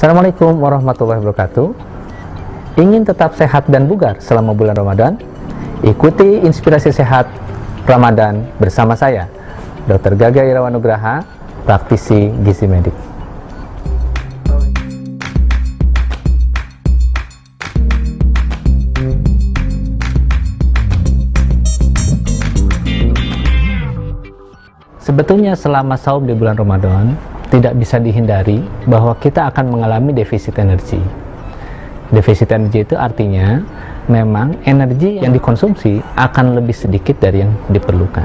Assalamualaikum warahmatullahi wabarakatuh. Ingin tetap sehat dan bugar selama bulan Ramadan? Ikuti inspirasi sehat Ramadan bersama saya, Dr. Gaga Irawan Nugraha, praktisi gizi medik. Sebetulnya selama saum di bulan Ramadan tidak bisa dihindari bahwa kita akan mengalami defisit energi. Defisit energi itu artinya memang energi yang dikonsumsi akan lebih sedikit dari yang diperlukan.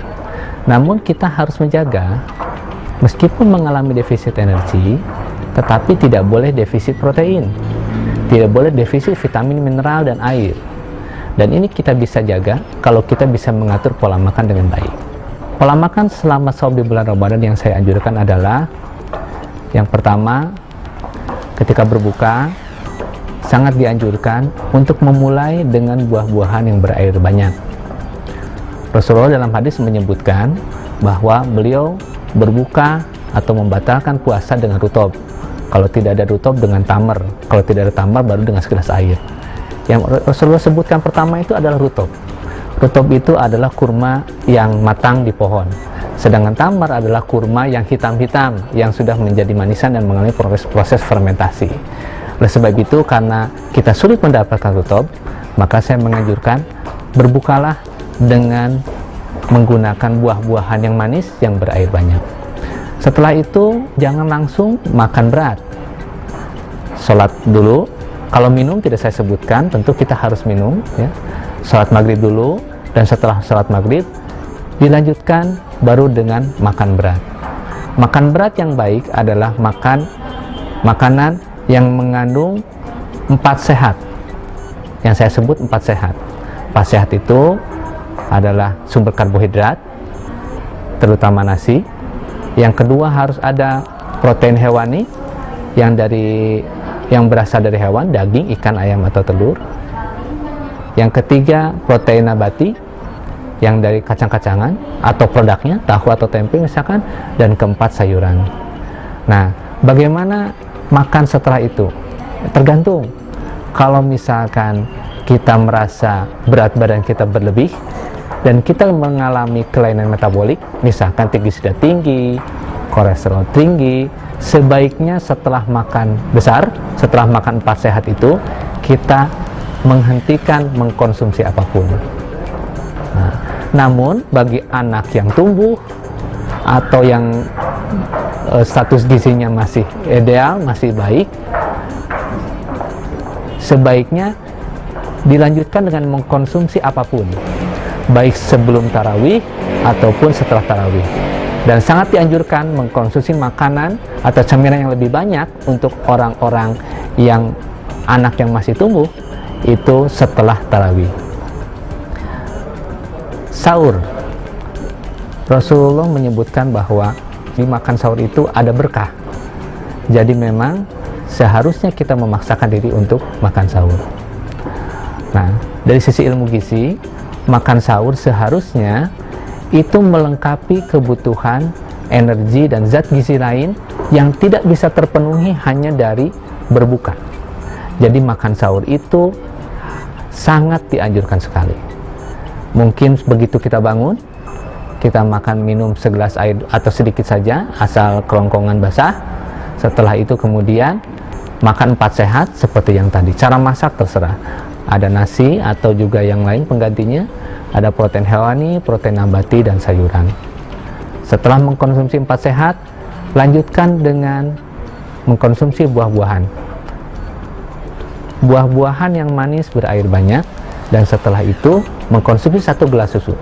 Namun kita harus menjaga, meskipun mengalami defisit energi, tetapi tidak boleh defisit protein, tidak boleh defisit vitamin, mineral, dan air. Dan ini kita bisa jaga kalau kita bisa mengatur pola makan dengan baik. Pola makan selama saum di bulan Ramadan yang saya anjurkan adalah, yang pertama, ketika berbuka sangat dianjurkan untuk memulai dengan buah-buahan yang berair banyak. Rasulullah dalam hadis menyebutkan bahwa beliau berbuka atau membatalkan puasa dengan rutob. Kalau tidak ada rutob, dengan tamar. Kalau tidak ada tamar, baru dengan segelas air. Yang Rasulullah sebutkan pertama itu adalah rutob. Rutob itu adalah kurma yang matang di pohon. Sedangkan tamar adalah kurma yang hitam-hitam, yang sudah menjadi manisan dan mengalami proses fermentasi. Oleh sebab itu, karena kita sulit mendapatkan rutob, maka saya menganjurkan berbukalah dengan menggunakan buah-buahan yang manis yang berair banyak. Setelah itu, jangan langsung makan berat. Sholat dulu. Kalau minum tidak saya sebutkan, tentu kita harus minum, ya. Sholat maghrib dulu, dan setelah sholat maghrib dilanjutkan baru dengan makan berat. Makan berat yang baik adalah makanan yang mengandung 4 sehat, yang saya sebut 4 sehat. 4 sehat itu adalah sumber karbohidrat, terutama nasi. Yang kedua harus ada protein hewani yang berasal dari hewan, daging, ikan, ayam, atau telur. Yang ketiga protein nabati, yang dari kacang-kacangan atau produknya, tahu atau tempe misalkan. Dan keempat sayuran. Nah, bagaimana makan setelah itu? Tergantung. Kalau misalkan kita merasa berat badan kita berlebih dan kita mengalami kelainan metabolik, misalkan trigliserida tinggi, kolesterol tinggi, sebaiknya setelah makan besar, setelah makan 4 sehat itu, kita menghentikan mengkonsumsi apapun. Nah, namun bagi anak yang tumbuh atau yang status gizinya masih ideal, masih baik, sebaiknya dilanjutkan dengan mengkonsumsi apapun, baik sebelum tarawih ataupun setelah tarawih. Dan sangat dianjurkan mengkonsumsi makanan atau camilan yang lebih banyak untuk orang-orang yang anak yang masih tumbuh, itu setelah tarawih. Sahur, Rasulullah menyebutkan bahwa di makan sahur itu ada berkah. Jadi memang seharusnya kita memaksakan diri untuk makan sahur. Nah, dari sisi ilmu gizi, makan sahur seharusnya itu melengkapi kebutuhan energi dan zat gizi lain yang tidak bisa terpenuhi hanya dari berbuka. Jadi makan sahur itu sangat dianjurkan sekali. Mungkin begitu kita bangun, kita makan minum segelas air atau sedikit saja, asal kerongkongan basah. Setelah itu kemudian makan 4 sehat seperti yang tadi. Cara masak terserah. Ada nasi atau juga yang lain penggantinya. Ada protein hewani, protein nabati, dan sayuran. Setelah mengkonsumsi 4 sehat, lanjutkan dengan mengkonsumsi buah-buahan. Buah-buahan yang manis berair banyak, dan setelah itu mengkonsumsi 1 gelas susu.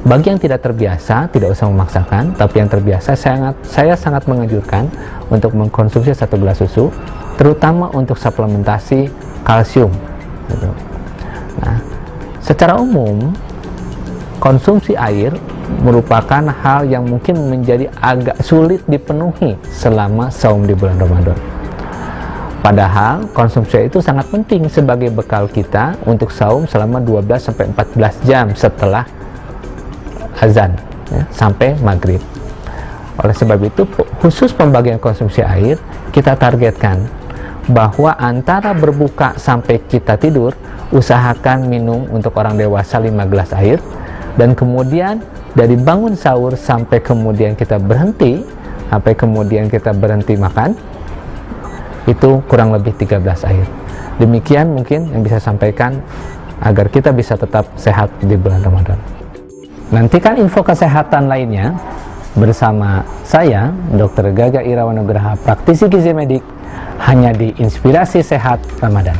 Bagi yang tidak terbiasa, tidak usah memaksakan, tapi yang terbiasa saya sangat menganjurkan untuk mengkonsumsi 1 gelas susu, terutama untuk suplementasi kalsium. Nah, secara umum konsumsi air merupakan hal yang mungkin menjadi agak sulit dipenuhi selama saum di bulan Ramadan. Padahal konsumsi air itu sangat penting sebagai bekal kita untuk saum selama 12-14 jam setelah azan, ya, sampai maghrib. Oleh sebab itu, khusus pembagian konsumsi air kita targetkan bahwa antara berbuka sampai kita tidur, usahakan minum untuk orang dewasa 5 gelas air, dan kemudian dari bangun sahur sampai kemudian kita berhenti makan, itu kurang lebih 13 air. Demikian mungkin yang bisa sampaikan agar kita bisa tetap sehat di bulan Ramadan. Nantikan info kesehatan lainnya bersama saya, Dr. Gaga Irawan Nugraha, praktisi gizi medik, hanya di Inspirasi Sehat Ramadan.